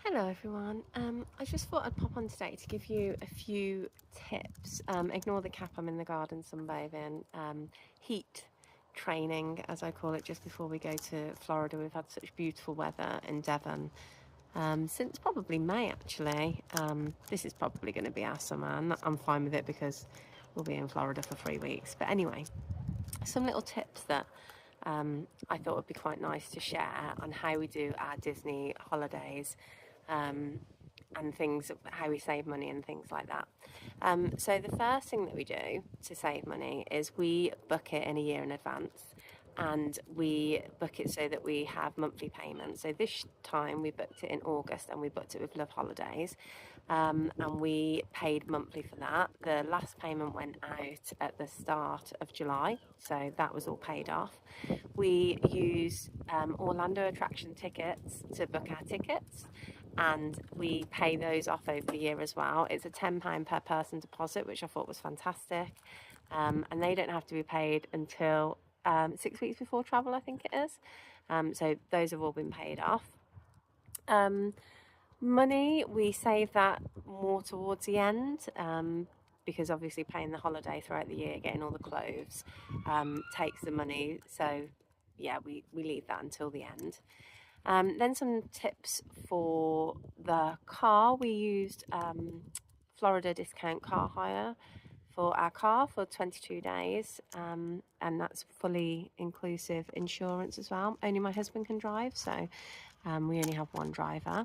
Hello everyone. I just thought I'd pop on today to give you a few tips. Ignore the cap, I'm in the garden sunbathing. Heat training, as I call it, just before we go to Florida. We've had such beautiful weather in Devon since probably May actually. This is probably going to be our summer, and I'm fine with it because we'll be in Florida for 3 weeks. But anyway, some little tips that I thought would be quite nice to share on how we do our Disney holidays, and things, how we save money and things like that. So the first thing that we do to save money is we book it in a year in advance, and we book it so that we have monthly payments. So this time we booked it in August, and we booked it with Love Holidays, and we paid monthly for that. The last payment went out at the start of July, so that was all paid off. We use Orlando attraction tickets to book our tickets, and we pay those off over the year as well. It's a £10 per person deposit, which I thought was fantastic, and they don't have to be paid until 6 weeks before travel, I think it is. So those have all been paid off. Money, we save that more towards the end, because obviously paying the holiday throughout the year, getting all the clothes, takes the money. So yeah, we leave that until the end. Then some tips for the car. We used Florida discount car hire for our car for 22 days, and that's fully inclusive insurance as well. Only my husband can drive, so we only have one driver.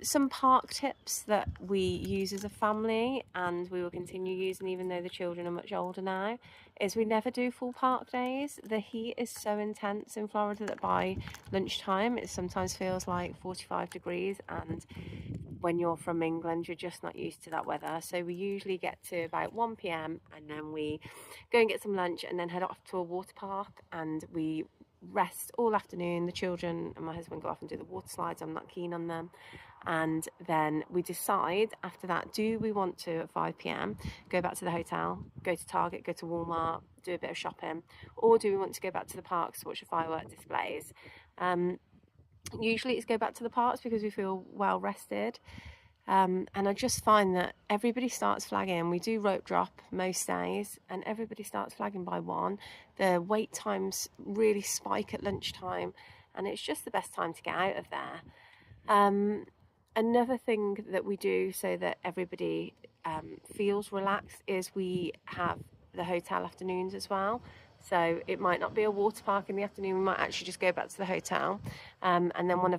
Some park tips that we use as a family, and we will continue using even though the children are much older now, is we never do full park days. The heat is so intense in Florida that by lunchtime it sometimes feels like 45 degrees, and when you're from England you're just not used to that weather. So we usually get to about 1 p.m. and then we go and get some lunch and then head off to a water park, and we rest all afternoon. The children and my husband go off and do the water slides. I'm not keen on them. And then we decide after that, do we want to at 5 p.m. go back to the hotel, go to Target, go to Walmart, do a bit of shopping, or do we want to go back to the parks to watch the firework displays? Usually it's go back to the parks because we feel well rested. And I just find that everybody starts flagging. We do rope drop most days, and everybody starts flagging by 1. The wait times really spike at lunchtime, and it's just the best time to get out of there. Another thing that we do so that everybody feels relaxed is we have the hotel afternoons as well. So it might not be a water park in the afternoon. We might actually just go back to the hotel, and then one of